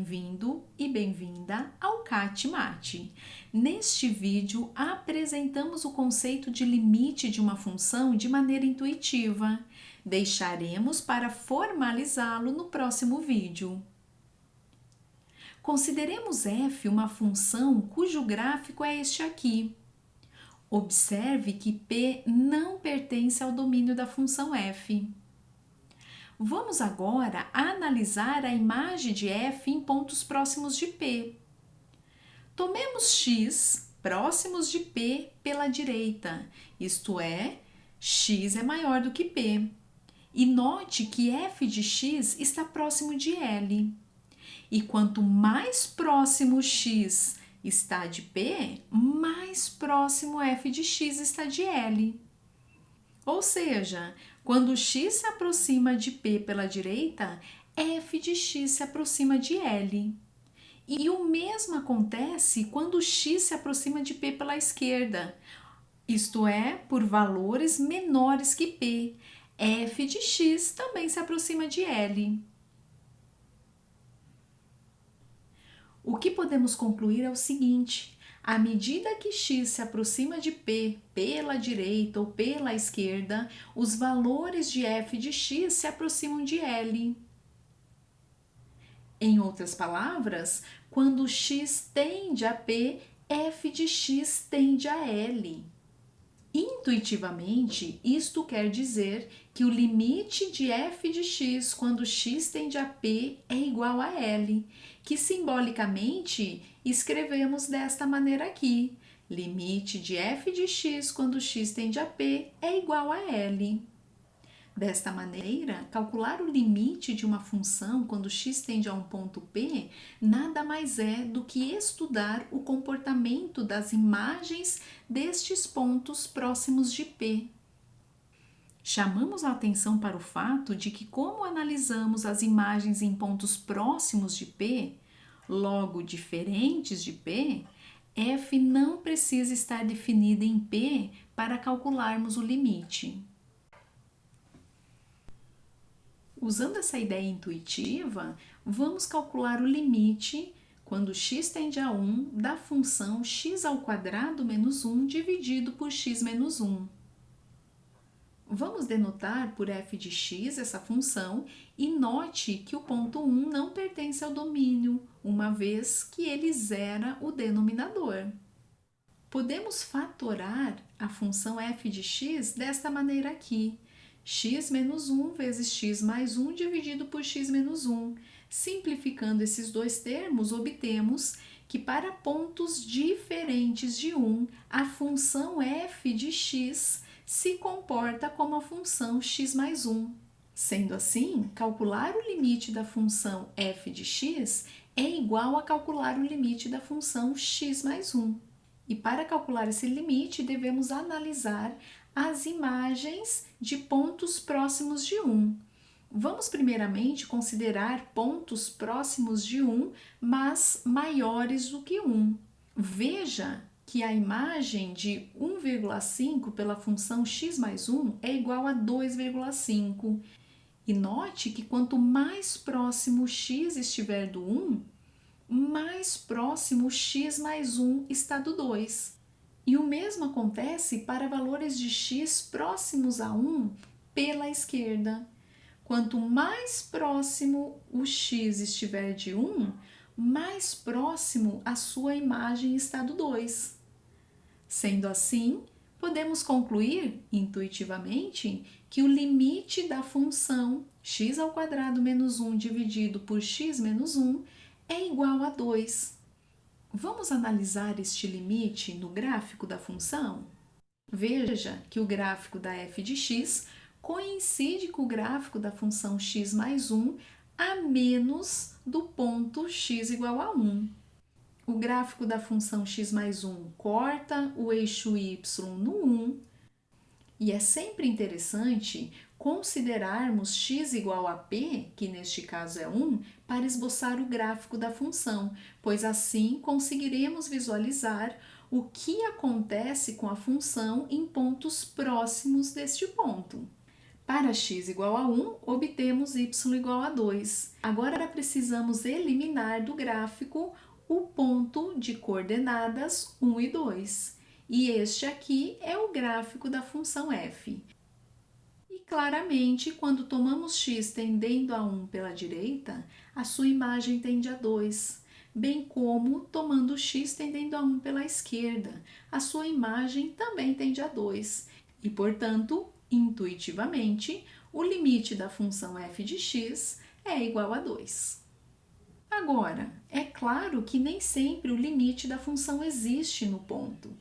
bem-vindo e bem-vinda ao CAT Mate. Neste vídeo, apresentamos o conceito de limite de uma função de maneira intuitiva. Deixaremos para formalizá-lo no próximo vídeo. Consideremos f uma função cujo gráfico é este aqui. Observe que P não pertence ao domínio da função f. Vamos agora analisar a imagem de f em pontos próximos de P. Tomemos x próximos de P pela direita, isto é, x é maior do que P. E note que f de x está próximo de L. E quanto mais próximo x está de P, mais próximo f de x está de L. Ou seja, quando x se aproxima de P pela direita, f de x se aproxima de L. E o mesmo acontece quando x se aproxima de P pela esquerda, isto é, por valores menores que P. f de x também se aproxima de L. O que podemos concluir é o seguinte: à medida que x se aproxima de P pela direita ou pela esquerda, os valores de f de x se aproximam de L. Em outras palavras, quando x tende a P, f de x tende a L. Intuitivamente, isto quer dizer que o limite de f de x quando x tende a P é igual a L, que simbolicamente escrevemos desta maneira aqui. Limite de f de x quando x tende a P é igual a L. Desta maneira, calcular o limite de uma função quando x tende a um ponto P nada mais é do que estudar o comportamento das imagens destes pontos próximos de P. Chamamos a atenção para o fato de que, como analisamos as imagens em pontos próximos de P, logo diferentes de P, f não precisa estar definida em P para calcularmos o limite. Usando essa ideia intuitiva, vamos calcular o limite quando x tende a 1 da função x² menos 1 dividido por x menos 1. Vamos denotar por f de x essa função e note que o ponto 1 não pertence ao domínio, uma vez que ele zera o denominador. Podemos fatorar a função f de x desta maneira aqui: x menos 1 vezes x mais 1 dividido por x menos 1. Simplificando esses dois termos, obtemos que para pontos diferentes de 1, a função f de x se comporta como a função x mais 1. Sendo assim, calcular o limite da função f de x é igual a calcular o limite da função x mais 1. E para calcular esse limite, devemos analisar as imagens de pontos próximos de 1. Vamos primeiramente considerar pontos próximos de 1, mas maiores do que 1. Veja que a imagem de 1,5 pela função x mais 1 é igual a 2,5. E note que quanto mais próximo x estiver do 1, mais próximo x mais 1 está do 2. E o mesmo acontece para valores de x próximos a 1 pela esquerda. Quanto mais próximo o x estiver de 1, mais próximo a sua imagem está do 2. Sendo assim, podemos concluir intuitivamente que o limite da função x² menos 1 dividido por x menos 1 é igual a 2. Vamos analisar este limite no gráfico da função? Veja que o gráfico da f de x coincide com o gráfico da função x mais 1 a menos do ponto x igual a 1. O gráfico da função x mais 1 corta o eixo y no 1, e é sempre interessante considerarmos x igual a p, que neste caso é 1, para esboçar o gráfico da função, pois assim conseguiremos visualizar o que acontece com a função em pontos próximos deste ponto. Para x igual a 1, obtemos y igual a 2. Agora precisamos eliminar do gráfico o ponto de coordenadas 1 e 2. E este aqui é o gráfico da função f. E claramente, quando tomamos x tendendo a 1 pela direita, a sua imagem tende a 2. Bem como tomando x tendendo a 1 pela esquerda, a sua imagem também tende a 2. E, portanto, intuitivamente, o limite da função f de x é igual a 2. Agora, é claro que nem sempre o limite da função existe no ponto.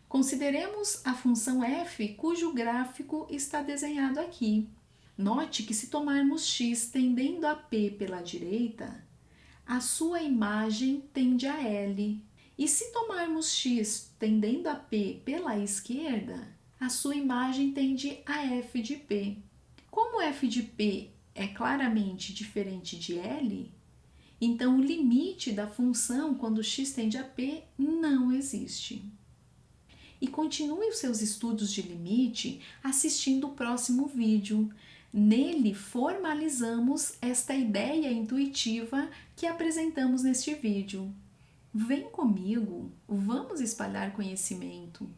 Consideremos a função f cujo gráfico está desenhado aqui. Note que se tomarmos x tendendo a p pela direita, a sua imagem tende a L. E se tomarmos x tendendo a p pela esquerda, a sua imagem tende a f de p. Como f de p é claramente diferente de L, então o limite da função quando x tende a p não existe. E continue os seus estudos de limite assistindo o próximo vídeo. Nele formalizamos esta ideia intuitiva que apresentamos neste vídeo. Vem comigo, vamos espalhar conhecimento.